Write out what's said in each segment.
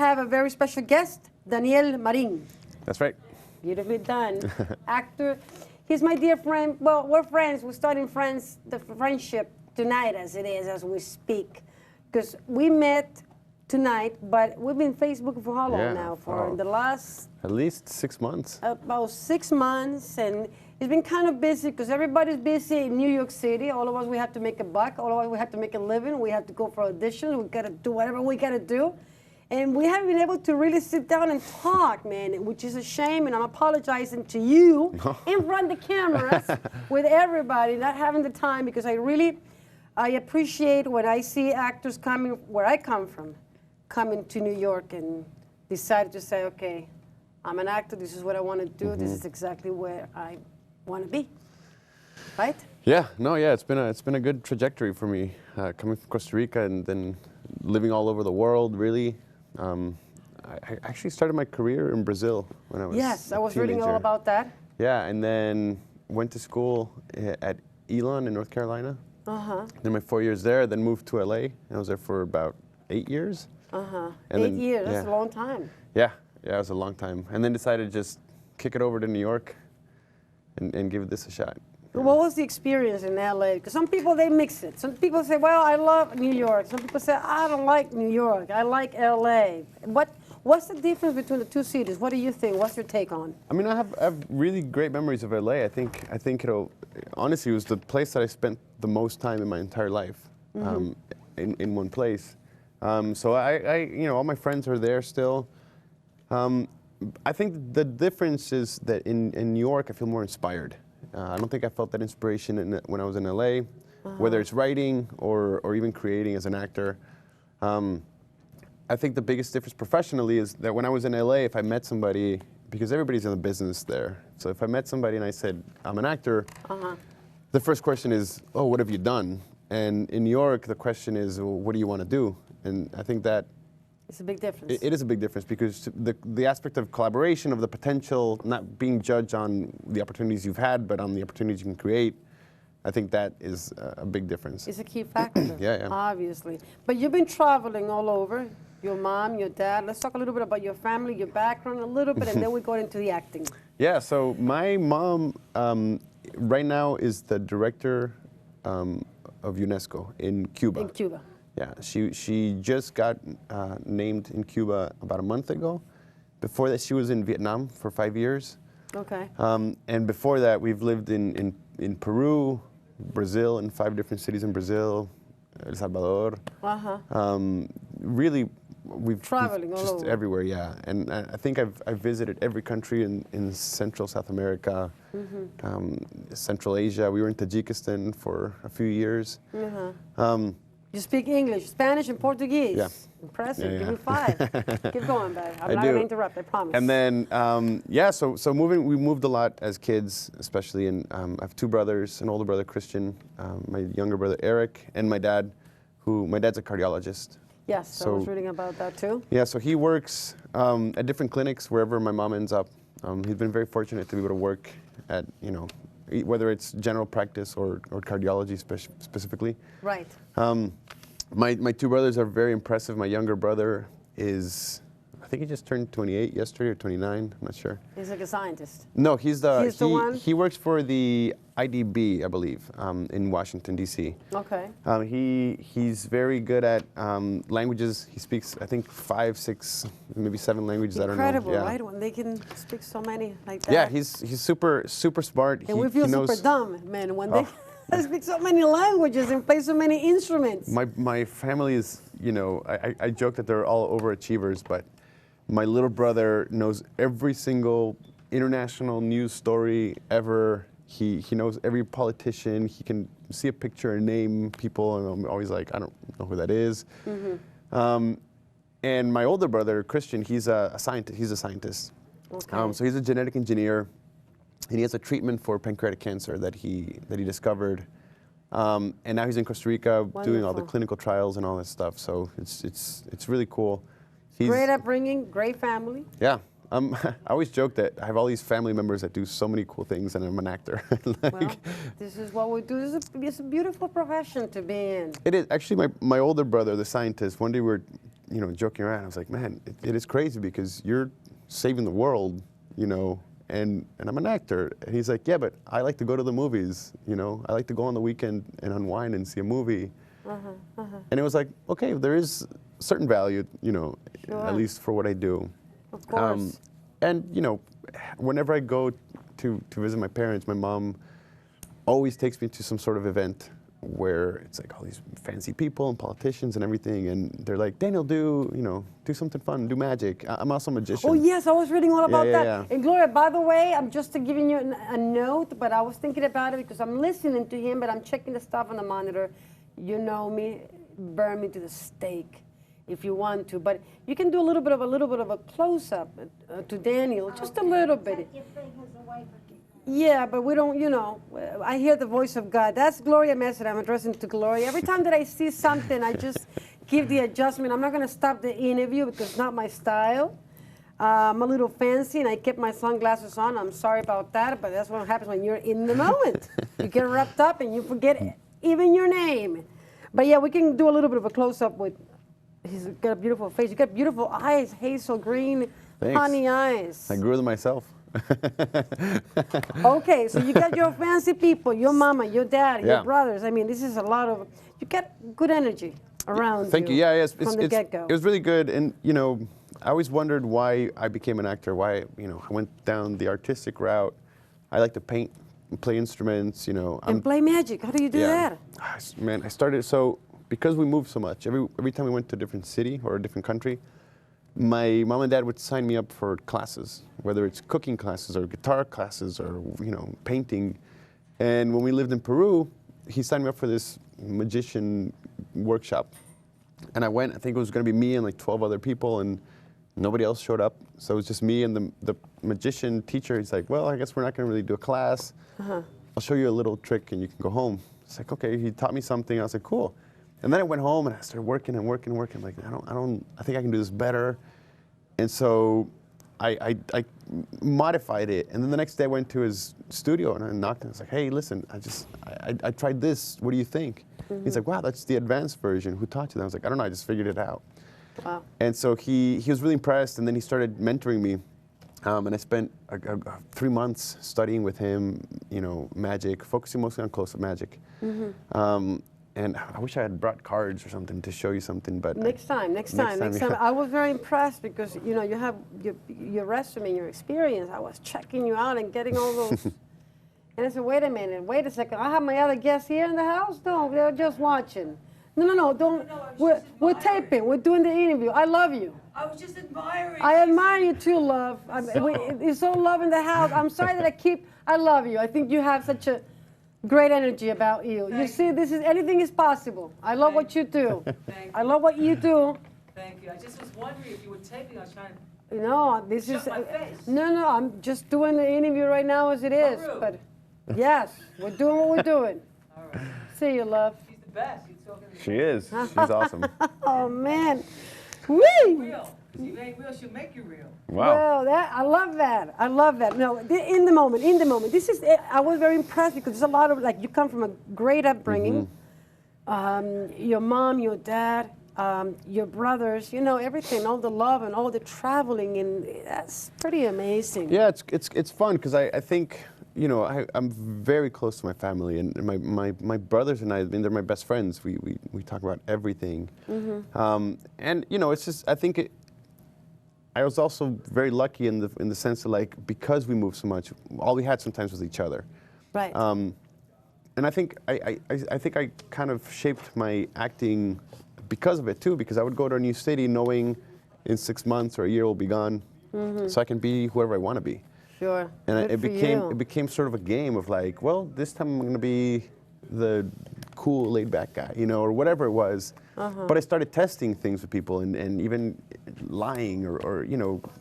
have a very special guest, Daniel Marin. That's right. Beautifully done. Actor. He's my dear friend. Well, we're friends. We're starting the friendship tonight as it is, as we speak. Because we met tonight, but we've been Facebooking for how long now? For the last... At least 6 months. About 6 months, and it's been kind of busy because everybody's busy in New York City. All of us, we have to make a buck. All of us, we have to make a living. We have to go for auditions. We got to do whatever we got to do. And we haven't been able to really sit down and talk, man, which is a shame. And I'm apologizing to you in front of the cameras with everybody, not having the time, because I appreciate when I see actors coming where I come from, coming to New York and decide to say, okay, I'm an actor, this is what I want to do, this is exactly where I want to be, right? Yeah, it's been a good trajectory for me, coming from Costa Rica and then living all over the world, really. I actually started my career in Brazil when I was Yes, I was a teenager. reading all about that. Yeah, and then went to school at Elon in North Carolina. Then my 4 years there, then moved to LA, and I was there for about 8 years. And 8 then, years, that's a long time. Yeah, it was a long time. And then decided to just kick it over to New York and give this a shot. What was the experience in LA? Because some people, they mix it. Some people say, well, I love New York. Some people say, I don't like New York. I like LA. What's the difference between the two cities? What do you think? What's your take on? I mean, I have really great memories of LA. I think honestly, it was the place that I spent the most time in my entire life, in one place. So all my friends are there still. I think the difference is that in New York, I feel more inspired. I don't think I felt that inspiration when I was in LA, whether it's writing or even creating as an actor. I think the biggest difference professionally is that when I was in LA, if I met somebody, because everybody's in the business there, so if I met somebody and I said, I'm an actor, the first question is, oh, what have you done? And in New York, the question is, well, what do you want to do? And I think that it's a big difference. It is a big difference because the aspect of collaboration, of the potential, not being judged on the opportunities you've had, but on the opportunities you can create, I think that is a big difference. It's a key factor, yeah. Obviously. But you've been traveling all over, your mom, your dad. Let's talk a little bit about your family, your background a little bit, and then we go into the acting. Yeah, so my mom right now is the director of UNESCO in Cuba. In Cuba. Yeah, she just got named in Cuba about a month ago. Before that, she was in Vietnam for 5 years. Okay. And before that, we've lived in Peru, Brazil, in 5 different cities in Brazil, El Salvador. Really, we've traveling all just over. Everywhere, yeah. And I think I've visited every country in Central South America, Central Asia. We were in Tajikistan for a few years. You speak English, Spanish, and Portuguese. Yeah. Impressive. Yeah. Give me 5. Keep going, babe. I'm not going to interrupt, I promise. And then, so we moved a lot as kids, especially in, I have 2 brothers, an older brother, Christian, my younger brother, Eric, and my dad, my dad's a cardiologist. Yes, I was reading about that too. Yeah, so he works at different clinics wherever my mom ends up. He's been very fortunate to be able to work at, whether it's general practice or cardiology specifically. Right. My 2 brothers are very impressive. My younger brother is, I think he just turned 28 yesterday or 29, I'm not sure. He's like a scientist. No, he's the one? He works for the IDB, I believe, in Washington, D.C. Okay. He's very good at languages. He speaks, I think, 5, 6, maybe 7 languages. Incredible, I don't know. right? When they can speak so many like that. Yeah, he's super smart. And we feel super dumb, man, when they speak so many languages and play so many instruments. My family is, I joke that they're all overachievers, but my little brother knows every single international news story ever. He knows every politician. He can see a picture and name people, and I'm always like, I don't know who that is. And my older brother, Christian, he's a scientist. He's a scientist. Okay. So he's a genetic engineer, and he has a treatment for pancreatic cancer that he discovered. And now he's in Costa Rica doing all the clinical trials and all that stuff. So it's really cool. Great upbringing, great family. Yeah. I always joke that I have all these family members that do so many cool things, and I'm an actor. Well, this is what we do. It's a beautiful profession to be in. It is. Actually, my older brother, the scientist, one day we were joking around. I was like, man, it is crazy because you're saving the world, and I'm an actor. And he's like, yeah, but I like to go to the movies, I like to go on the weekend and unwind and see a movie. And it was like, okay, there is certain value, Sure. at least for what I do. Of course. And, whenever I go to visit my parents, my mom always takes me to some sort of event where it's like all these fancy people and politicians and everything, and they're like, Daniel, do something fun, do magic. I'm also a magician. Oh yes, I was reading all about that. Yeah. And Gloria, by the way, I'm just giving you a note, but I was thinking about it because I'm listening to him, but I'm checking the stuff on the monitor. You know me, burn me to the stake if you want to, but you can do a little bit of a close-up to Daniel, just a little bit. Yeah, but we don't, I hear the voice of God. That's Gloria Messett. I'm addressing to Gloria. Every time that I see something, I just give the adjustment. I'm not going to stop the interview because it's not my style. I'm a little fancy, and I kept my sunglasses on. I'm sorry about that, but that's what happens when you're in the moment. You get wrapped up, and you forget even your name. But yeah, we can do a little bit of a close-up with, he's got a beautiful face. You got beautiful eyes, hazel green, Thanks. honey eyes. I grew them myself. Okay, so you got your fancy people, your mama, your dad, Yeah. your brothers. I mean, this is a lot of, you get good energy around Thank you. Yeah, yes. from the get-go. It was really good, and I always wondered why I became an actor. Why I went down the artistic route. I like to paint, and play instruments. And play magic. How do you do that? Man, I started because we moved so much. Every time we went to a different city or a different country, my mom and dad would sign me up for classes, whether it's cooking classes or guitar classes or painting. And when we lived in Peru, he signed me up for this magician workshop. And I went. I think it was going to be me and like 12 other people, and nobody else showed up. So it was just me and the magician teacher. He's like, well, I guess we're not going to really do a class. I'll show you a little trick and you can go home. It's like, okay. He taught me something. I was like, cool. And then I went home and I started working and working and working. I'm like, I think I can do this better. And so I modified it. And then the next day I went to his studio and I knocked and I was like, hey, listen, I tried this. What do you think? He's like, wow, that's the advanced version. Who taught you that? I was like, I don't know, I just figured it out. Wow. And so he was really impressed, and then he started mentoring me. And I spent 3 months studying with him, magic, focusing mostly on close-up magic. And I wish I had brought cards or something to show you something, but Next time. yeah. I was very impressed because, you have your resume, your experience. I was checking you out and getting all those. And I said, wait a second. I have my other guests here in the house? No, they're just watching. No, don't. We're taping. We're doing the interview. I love you. I was just admiring. I admire you too, love. It's so love in the house. I'm sorry that I love you. I think you have such a great energy about you. You see, anything is possible. I love what you do. Thank I love what you do. Thank you. I just was wondering if you were taping. I was trying to. No, this is. Shut my face. No, I'm just doing the interview right now as it is. rude. But yes, we're doing what we're doing. All right. See you, love. She's the best. You're talking to She is. She's awesome. Oh man, whee! real. If you ain't real, she'll make you real. Wow. Well, I love that. No, in the moment. This is. I was very impressed because there's a lot of you come from a great upbringing. Your mom, your dad, your brothers. Everything, all the love and all the traveling, and that's pretty amazing. Yeah, it's fun because I think I'm very close to my family, and my brothers and I they're my best friends. We talk about everything, and it's just I think I was also very lucky in the sense that because we moved so much, all we had sometimes was each other. Right. And I think I kind of shaped my acting because of it too, because I would go to a new city knowing in 6 months or a year we'll be gone, so I can be whoever I want to be. Sure. And Good it became sort of a game of well, this time I'm going to be the cool, laid-back guy, or whatever it was. But I started testing things with people and even lying or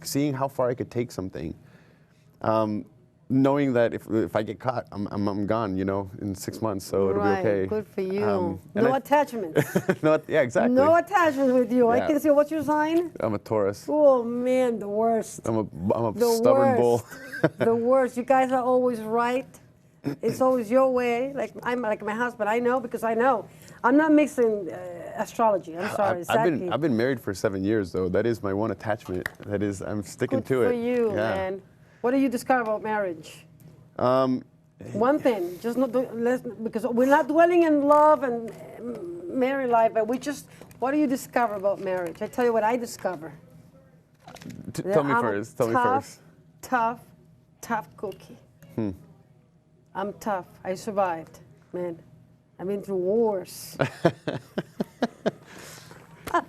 seeing how far I could take something. Knowing that if I get caught, I'm gone, in 6 months, so it'll be okay. Good for you. and No attachments. yeah, exactly. No attachments with you. I Yeah. can see what's your sign? I'm a Taurus. Oh man, the worst. I'm a The stubborn bull. The worst. You guys are always right. It's always your way. I'm like my husband. I know because I know. I'm not mixing astrology. I'm sorry. Exactly. I've been married for 7 years though. That is my one attachment. That is, I'm sticking Good to it. for you, Yeah. man. What do you discover about marriage? One thing, just not because we're not dwelling in love and married life, but what do you discover about marriage? I tell you what I discover. Tell me first. Tell me first. Tough cookie. I'm tough. I survived, man. I've been through wars.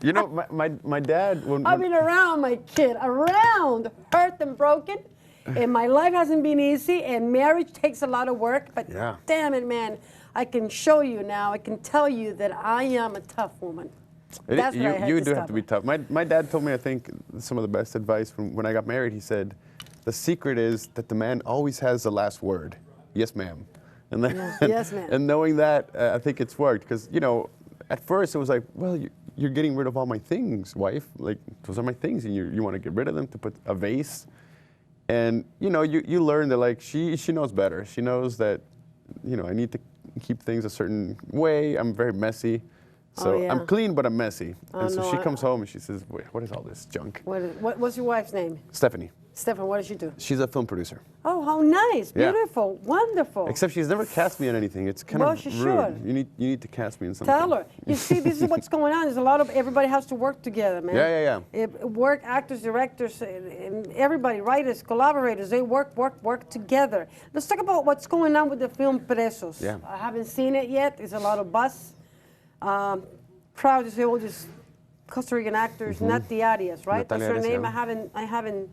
You know, my dad. I've been around, my kid, hurt and broken. And my life hasn't been easy, and marriage takes a lot of work, but yeah. Damn it, man, I can show you now, I can tell you that I am a tough woman. That's what I had you to do have to be tough. My dad told me, I think, some of the best advice from when I got married. He said, the secret is that the man always has the last word. Yes, ma'am. And then, yes, ma'am. And knowing that, I think it's worked. Because, you know, at first it was like, well, you're getting rid of all my things, wife. Like, those are my things, and you want to get rid of them to put a vase. And, you know, you learn that, like, she knows better. She knows that, you know, I need to keep things a certain way. I'm very messy. So I'm clean, but I'm messy. And so she comes home and she says, wait, what is all this junk? What's your wife's name? Stephanie. Stefan, what does she do? She's a film producer. Oh, how nice. Beautiful. Yeah. Wonderful. Except she's never cast me in anything. It's kind of rude. Should. You need to cast me in something. Tell her. You see, this is what's going on. There's a lot of, everybody has to work together, man. Yeah. Work, actors, directors, and everybody, writers, collaborators, they work together. Let's talk about what's going on with the film Presos. Yeah. I haven't seen it yet. There's a lot of buzz. Proud to say all these Costa Rican actors, not the Arias, right? That's her name. I haven't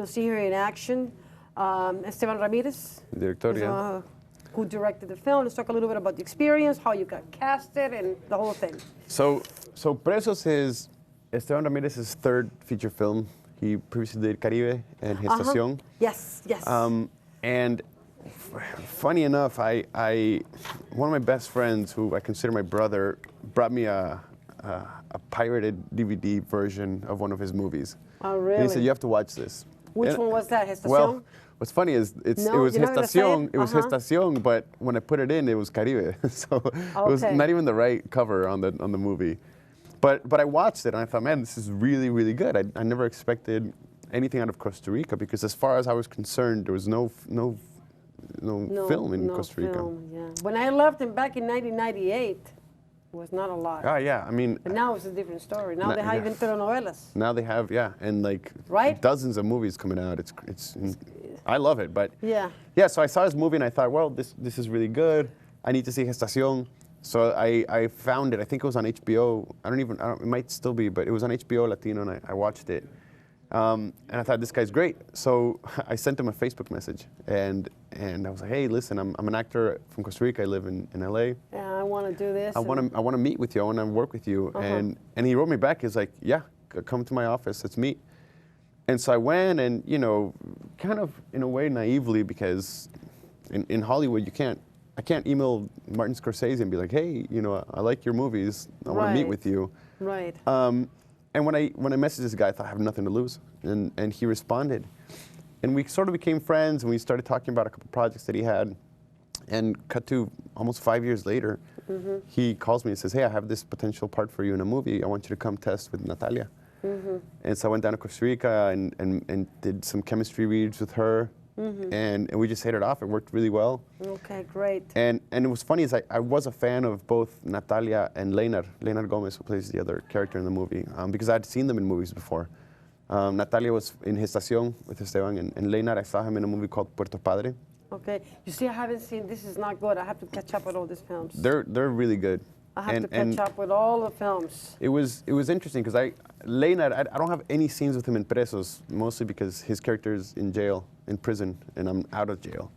see her in action. Esteban Ramirez, Directorial, who directed the film. Let's talk a little bit about the experience, how you got casted, and the whole thing. So Presos is Esteban Ramirez's third feature film. He previously did Caribe and Gestación. Yes. And funny enough, one of my best friends, who I consider my brother, brought me a pirated DVD version of one of his movies. Oh, really? And he said, you have to watch this. Which one was that, Gestación? Well, what's funny is it was Gestación. It was Gestación, but when I put it in, it was Caribe. So it was not even the right cover on the movie. But I watched it and I thought, man, this is really, really good. I never expected anything out of Costa Rica because, as far as I was concerned, there was no film in Costa Rica. When I left him back in 1998. Was not a lot. Oh, yeah, I mean... But now it's a different story. Now they have even telenovelas. Now they have, and like dozens of movies coming out. It's I love it, but... Yeah, so I saw this movie and I thought, well, this is really good. I need to see Gestación. So I found it. I think it was on HBO. It might still be, but it was on HBO Latino and I watched it. And I thought, this guy's great. So I sent him a Facebook message and I was like, hey, listen, I'm an actor from Costa Rica. I live in LA. Yeah, I want to do this. I want to meet with you. I want to work with you. And he wrote me back. He's like, yeah, come to my office. Let's meet. And so I went and, kind of in a way naively, because in Hollywood, I can't email Martin Scorsese and be like, hey, I like your movies. I want to meet with you. Right. And when I messaged this guy, I thought I have nothing to lose. And he responded. And we sort of became friends, and we started talking about a couple projects that he had. And cut to almost 5 years later, he calls me and says, hey, I have this potential part for you in a movie. I want you to come test with Natalia. And so I went down to Costa Rica and did some chemistry reads with her. And we just hit it off. It worked really well. Okay, great. And it was funny, is I was a fan of both Natalia and Leonard Gomez, who plays the other character in the movie, because I'd seen them in movies before. Natalia was in Gestación with Esteban, and Leonard, I saw him in a movie called Puerto Padre. Okay. You see, I haven't seen, this is not good. I have to catch up with all these films. They're really good. I have to catch up with all the films. It was interesting, because Leonard, I don't have any scenes with him in Presos, mostly because his character is in jail, in prison, and I'm out of jail.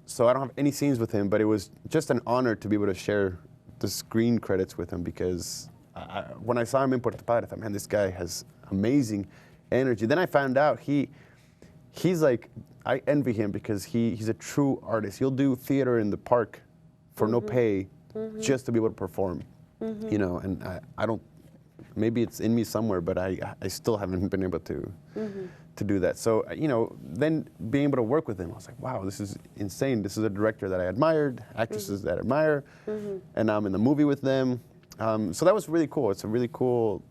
So I don't have any scenes with him, but it was just an honor to be able to share the screen credits with him, because when I saw him in Puerto Padre, I thought, man, this guy has amazing energy. Then I found out he's like, I envy him, because he's a true artist. He'll do theater in the park for no pay, just to be able to perform. And I don't, maybe it's in me somewhere, but I still haven't been able to do that. So, then being able to work with him, I was like, wow, this is insane. This is a director that I admired, actresses that I admire, and now I'm in the movie with them. So that was really cool. It's a really cool,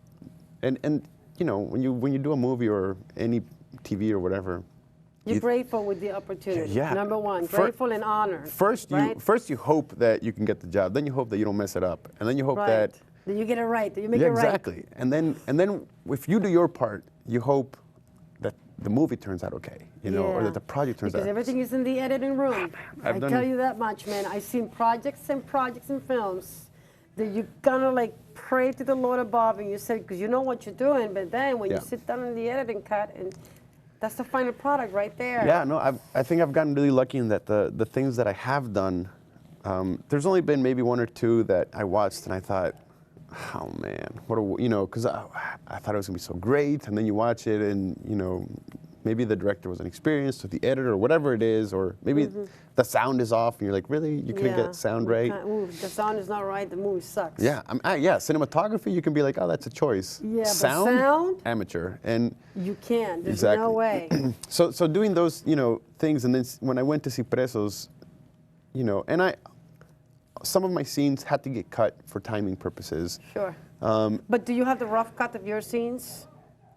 and you know, when you do a movie or any TV or whatever, You're grateful with the opportunity. Yeah. Number one, grateful and honored. First you hope that you can get the job. Then you hope that you don't mess it up, and then you hope that you get it right. That you make yeah, it right. exactly. And then if you do your part, you hope that the movie turns out okay, you know, or that the project turns out. Because everything is in the editing room. I tell you that much, man. I've seen projects and films that you gonna like pray to the Lord above, and you say, because you know what you're doing, but then when you sit down in the editing cut, and that's the final product right there. Yeah, no, I think I've gotten really lucky in that the things that I have done, there's only been maybe one or two that I watched and I thought, oh man, you know, because I thought it was gonna be so great, and then you watch it and, you know, maybe the director wasn't experienced, or the editor, or whatever it is, or maybe the sound is off, and you're like, really, you couldn't get sound right? Ooh, the sound is not right, the movie sucks. Yeah, yeah, cinematography, you can be like, oh, that's a choice. Yeah, but sound, amateur, and you can't. There's exactly. no way. So doing those, you know, things, and then when I went to see Presos, you know, and some of my scenes had to get cut for timing purposes. Sure. But do you have the rough cut of your scenes?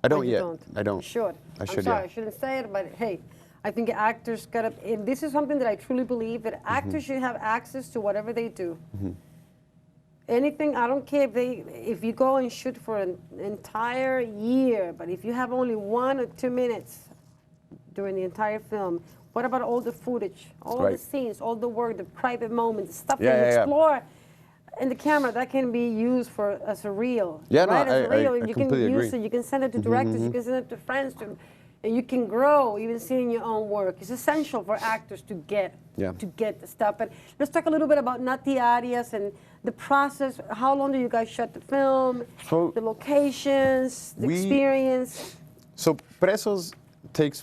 I don't yet. I don't. You should. I should. I'm sorry, yeah. I shouldn't say it, but hey, I think actors gotta. And this is something that I truly believe that actors should have access to whatever they do. Anything. I don't care if you go and shoot for an entire year, but if you have only 1 or 2 minutes during the entire film, what about all the footage, all the scenes, all the work, the private moments, the stuff that you explore? And the camera, that can be used as a reel. Yeah, right? no, As a reel, I you completely can use agree. it, you can send it to directors, you can send it to friends, and you can grow even seeing your own work. It's essential for actors to get the stuff. But let's talk a little bit about Nati Arias and the process. How long do you guys shot the film? So the locations, the experience. So Presos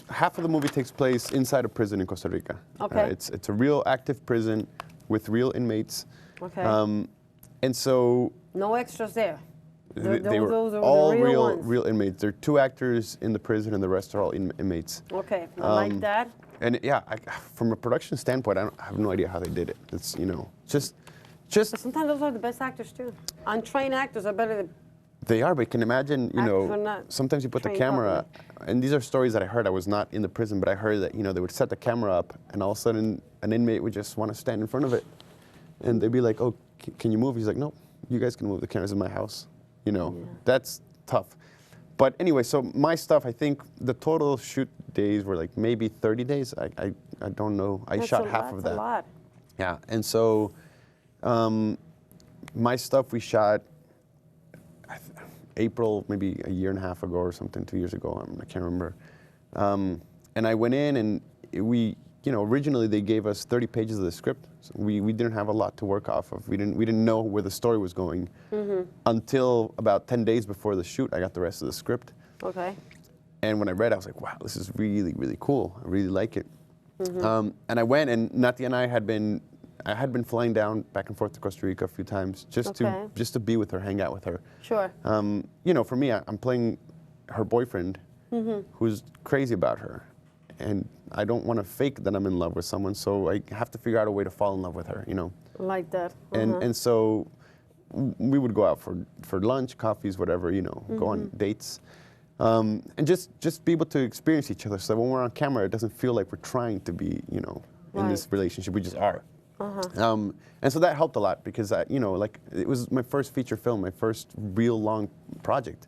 half of the movie takes place inside a prison in Costa Rica. Okay. It's a real active prison with real inmates. Okay. And so no extras there. they were those are all the real ones. real inmates. There are 2 actors in the prison, and the rest are all inmates. Okay, I like that. And yeah, from a production standpoint, I have no idea how they did it. It's, you know, just. But sometimes those are the best actors too. Untrained actors are better than. They are, but you can imagine, you know, sometimes you put the camera, and these are stories that I heard. I was not in the prison, but I heard that, you know, they would set the camera up, and all of a sudden, an inmate would just want to stand in front of it. And they'd be like, oh, can you move? He's like, no, you guys can move. The camera's in my house. You know, that's tough. But anyway, so my stuff, I think the total shoot days were like maybe 30 days. I don't know. I shot half of that. That's a lot. Yeah, and so my stuff we shot April, maybe a year and a half ago or something, 2 years ago. I can't remember. And I went in and we, you know, originally they gave us 30 pages of the script. So we didn't have a lot to work off of. We didn't know where the story was going until about 10 days before the shoot. I got the rest of the script. Okay. And when I read it, I was like, wow, this is really, really cool. I really like it. And I went, and Nati and I had been flying down back and forth to Costa Rica a few times just to be with her, hang out with her. Sure. You know, for me, I'm playing her boyfriend who's crazy about her. And I don't want to fake that I'm in love with someone, so I have to figure out a way to fall in love with her, you know. Like that. And so we would go out for lunch, coffees, whatever, you know, go on dates. And just be able to experience each other, so when we're on camera, it doesn't feel like we're trying to be, you know, in this relationship. We just are. And so that helped a lot because, you know, like it was my first feature film, my first real long project.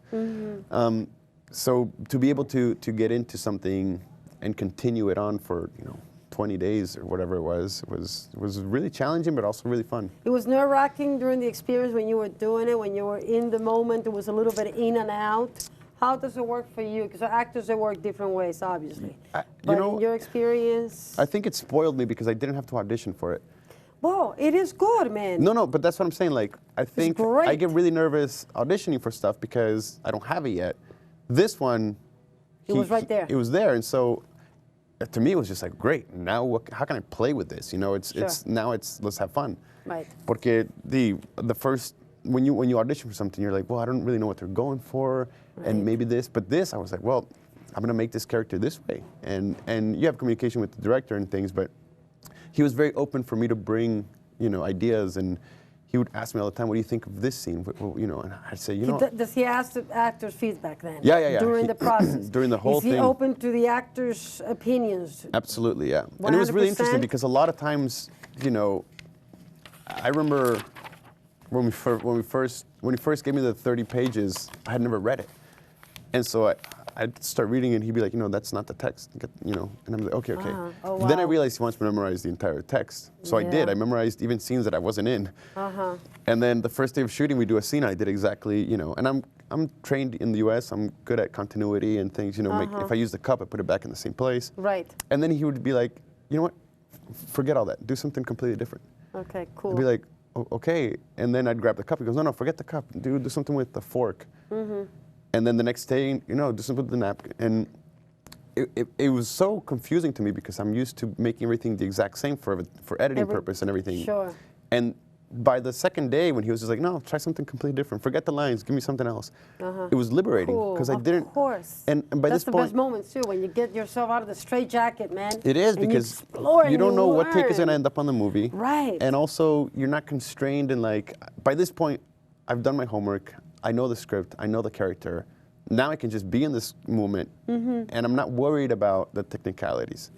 So to be able to get into something and continue it on for, you know, 20 days or whatever it was really challenging, but also really fun. It was nerve-wracking during the experience when you were doing it, when you were in the moment. It was a little bit in and out. How does it work for you? Because actors, they work different ways, obviously. But you know, in your experience? I think it spoiled me because I didn't have to audition for it. Well, it is good, man. No, but that's what I'm saying. Like, I think great. I get really nervous auditioning for stuff because I don't have it yet. This one, it was right there. It was there, and so to me, it was just like, great. Now, how can I play with this? You know, it's let's have fun. Right. Porque the first when you audition for something, you're like, well, I don't really know what they're going for, and maybe this, but this, I was like, well, I'm gonna make this character this way, and you have communication with the director and things, but he was very open for me to bring, you know, ideas and he would ask me all the time, "What do you think of this scene?" You know, and I'd say, Does he ask the actors' feedback then? Yeah. During the process, during the whole thing. Is he open to the actors' opinions? Absolutely, yeah. And it was really 100%? interesting because a lot of times, you know, I remember when he first gave me the 30 pages, I had never read it, and so I'd start reading it, and he'd be like, that's not the text, you know, and I'm like, okay. Oh, wow. Then I realized he wants me to memorize the entire text, so I did. I memorized even scenes that I wasn't in, and then the first day of shooting, we do a scene, I did exactly, you know, and I'm trained in the U.S., I'm good at continuity and things, you know, if I use the cup, I put it back in the same place. Right. And then he would be like, you know what, forget all that, do something completely different. Okay, cool. I'd be like, okay, and then I'd grab the cup. He goes, no, forget the cup. Do something with the fork. And then the next day, you know, do something with the napkin. And it was so confusing to me because I'm used to making everything the exact same for editing purpose and everything. Sure. And by the second day, when he was just like, no, try something completely different. Forget the lines. Give me something else. It was liberating because I didn't. Of course. And by That's this point, the best moments too, when you get yourself out of the straitjacket, man. it is and because you don't know what take is going to learn. end up on the movie. Right. And also, you're not constrained in like, by this point, I've done my homework. I know the script. I know the character. Now I can just be in this moment, and I'm not worried about the technicalities.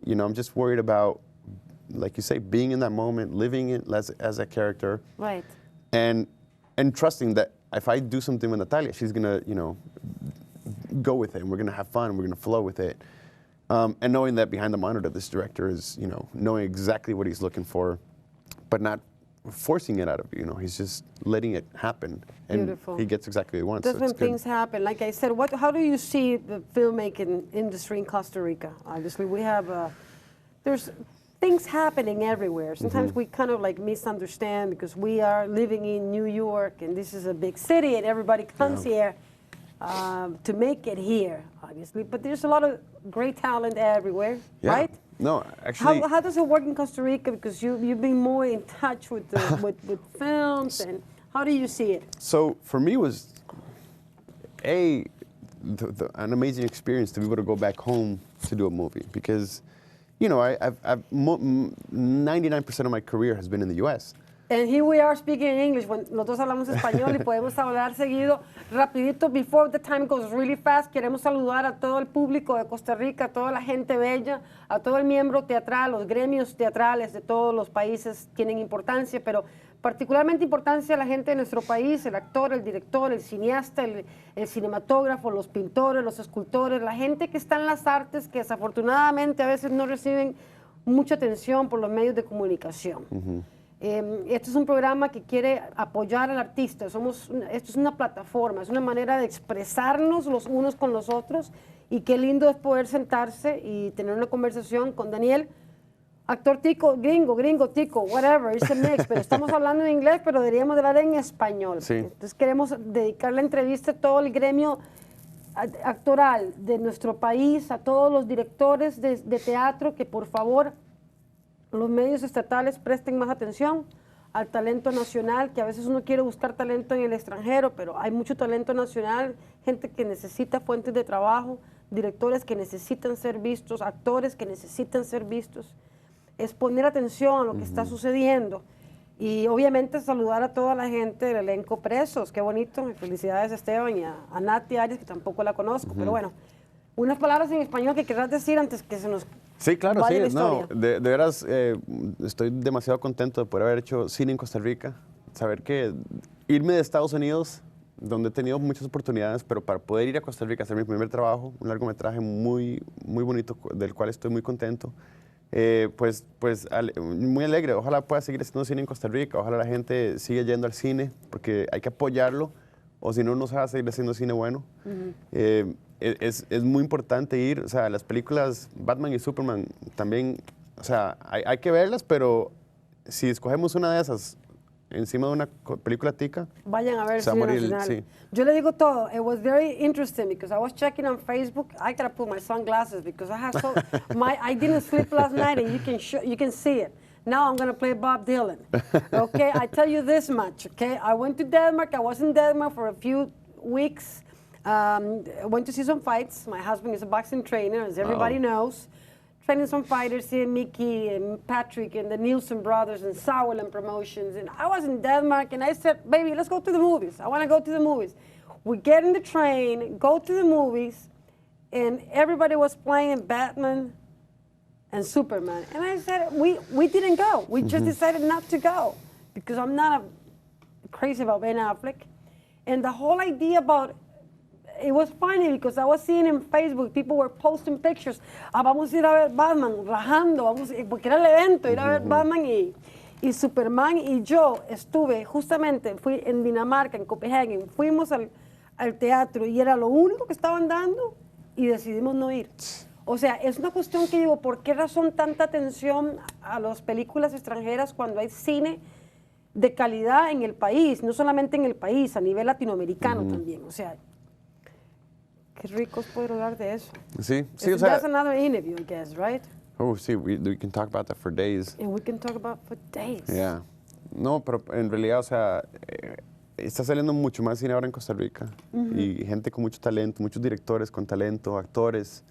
You know, I'm just worried about, like you say, being in that moment, living it as a character. Right. And trusting that if I do something with Natalia, she's gonna, you know, go with it, and we're gonna have fun, and we're gonna flow with it. And knowing that behind the monitor, this director is, you know, knowing exactly what he's looking for, but not forcing it out of you. You know, he's just letting it happen, and Beautiful. he gets exactly what he wants. That's so when it's good. things happen. Like I said, how do you see the filmmaking industry in Costa Rica? Obviously, we have there's things happening everywhere. Sometimes we kind of like misunderstand because we are living in New York, and this is a big city, and everybody comes here to make it here, obviously. But there's a lot of great talent everywhere, right? No, actually. How does it work in Costa Rica? Because you've been more in touch with with films, and how do you see it? So for me, it was an amazing experience to be able to go back home to do a movie because, you know, 99% of my career has been in the U.S. And here we are speaking in English when nosotros hablamos español y podemos hablar seguido, rapidito, before the time goes really fast. Queremos saludar a todo el público de Costa Rica, a toda la gente bella, a todo el miembro teatral, los gremios teatrales de todos los países tienen importancia, pero particularmente importancia a la gente de nuestro país, el actor, el director, el cineasta, el cinematógrafo, los pintores, los escultores, la gente que está en las artes que desafortunadamente a veces no reciben mucha atención por los medios de comunicación. Este es un programa que quiere apoyar al artista. Esto es una plataforma, es una manera de expresarnos los unos con los otros, y qué lindo es poder sentarse y tener una conversación con Daniel, actor tico, gringo, tico, whatever, it's a mix, pero estamos hablando en inglés, pero deberíamos hablar en español. Sí. Entonces queremos dedicar la entrevista a todo el gremio actoral de nuestro país, a todos los directores de teatro, que por favor los medios estatales presten más atención al talento nacional, que a veces uno quiere buscar talento en el extranjero, pero hay mucho talento nacional, gente que necesita fuentes de trabajo, directores que necesitan ser vistos, actores que necesitan ser vistos. Es poner atención a lo que está sucediendo. Y obviamente saludar a toda la gente del elenco Presos, qué bonito, y felicidades a Esteban y a Nati Arias, que tampoco la conozco, pero bueno, unas palabras en español que querrás decir antes que se nos... Sí, claro, vaya sí, la historia. no, de veras estoy demasiado contento de poder haber hecho cine en Costa Rica, saber que irme de Estados Unidos, donde he tenido muchas oportunidades, pero para poder ir a Costa Rica a hacer mi primer trabajo, un largometraje muy bonito, del cual estoy muy contento, muy alegre. Ojalá pueda seguir haciendo cine en Costa Rica, ojalá la gente siga yendo al cine, porque hay que apoyarlo, o si no, no se va a seguir haciendo cine bueno. Es muy importante ir, o sea, las películas Batman y Superman también, o sea, hay que verlas, pero si escogemos una de esas encima de una película tica, vayan a ver se va a cine morir, nacional. sí. Yo le digo todo. It was very interesting because I was checking on Facebook. I gotta put my sunglasses because I didn't sleep last night, and you can see it. Now I'm gonna play Bob Dylan. Okay, I tell you this much. Okay, I went to Denmark. I was in Denmark for a few weeks. Went to see some fights. My husband is a boxing trainer, as everybody knows. training some fighters, seeing Mickey and Patrick and the Nielsen brothers and Sauerland Promotions. And I was in Denmark, and I said, baby, let's go to the movies. I want to go to the movies. We get in the train, go to the movies, and everybody was playing Batman and Superman. And I said, we didn't go. We just decided not to go because I'm not crazy about Ben Affleck. And the whole idea about it was funny because I was seeing in Facebook, people were posting pictures. Vamos a ir a ver Batman, rajando, porque era el evento, ir a ver Batman y Superman. Y yo estuve, justamente, fui en Dinamarca, en Copenhague, fuimos al teatro y era lo único que estaban dando y decidimos no ir. O sea, es una cuestión que digo, ¿por qué razón tanta atención a las películas extranjeras cuando hay cine de calidad en el país? No solamente en el país, a nivel latinoamericano también. O sea, qué rico es poder hablar de eso. Sí, sí, o sea, that's another interview, I guess, right? Oh, sí, we can talk about that for days. And we can talk about for days. Yeah. No, pero en realidad, o sea, está saliendo mucho más cine ahora en Costa Rica. Y gente con mucho talento, muchos directores con talento, actores.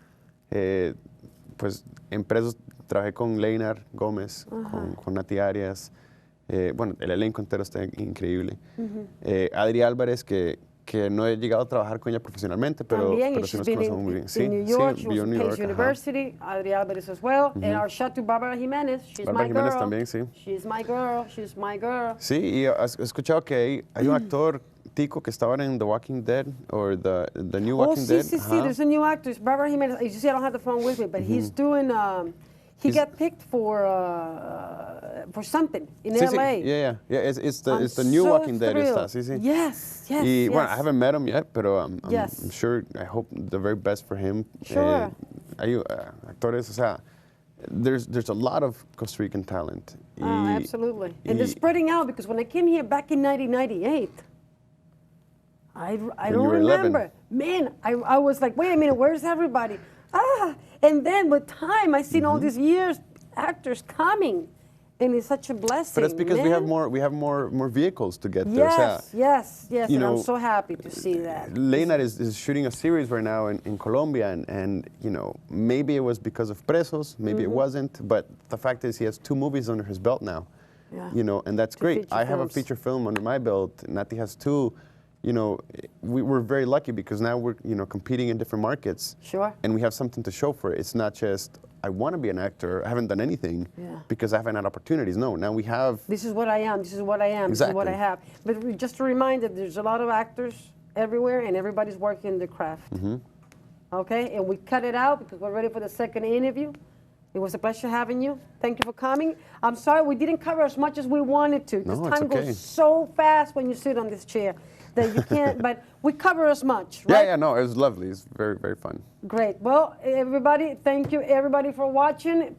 Pues en Presos trabajé con Leinar Gómez, con Nati Arias. Bueno, el elenco entero está increíble. Adri Álvarez, que no he llegado a trabajar con ella profesionalmente, pero sí nos conocemos muy bien. Sí, en New York, sí, she was in Pace University, Adri Álvarez as well, and our shout to Bárbara Jiménez, she's my Jiménez girl. también, sí. She's my girl. Sí, y he escuchado que hay un actor tico que estaba en The Walking Dead, o the New Walking Dead. Sí, there's a new actor, it's Bárbara Jiménez. You see, I don't have the phone with me, but he's doing, he got picked for something in LA. Sí, yeah, it's the New so Walking Dead. thrilled. Está, sí. Yes. Y bueno, I haven't met him yet, pero I'm Yes. sure, I hope the very best for him. Sure. Hay actores, o sea, there's a lot of Costa Rican talent. Absolutely. And they're spreading out because when I came here back in 1998, I don't you were remember. 11. Man, I was like, wait a minute, where's everybody? And then with time, I seen all these years, actors coming. And it's such a blessing. But it's because man. we have more vehicles to get there. Yes. You And know, I'm so happy to see that. Leinar is shooting a series right now in Colombia, and you know, maybe it was because of Presos, maybe it wasn't, but the fact is he has 2 movies under his belt now. Yeah. You know, and that's 2 great. feature I have a films. feature film under my belt. Nati has 2. You know, we're very lucky because now we're, you know, competing in different markets. Sure. And we have something to show for it. It's not just, I want to be an actor, I haven't done anything because I haven't had opportunities. No, now we have. This is what I am, this is what I am, Exactly. This is what I have. But just a reminder, there's a lot of actors everywhere and everybody's working the craft. Okay, and we cut it out because we're ready for the second interview. It was a pleasure having you. Thank you for coming. I'm sorry we didn't cover as much as we wanted to. Because time goes so fast when you sit on this chair that you can't, but we cover as much, right? Yeah, no, it was lovely. It's very, very fun. Great. Well, everybody, thank you everybody for watching.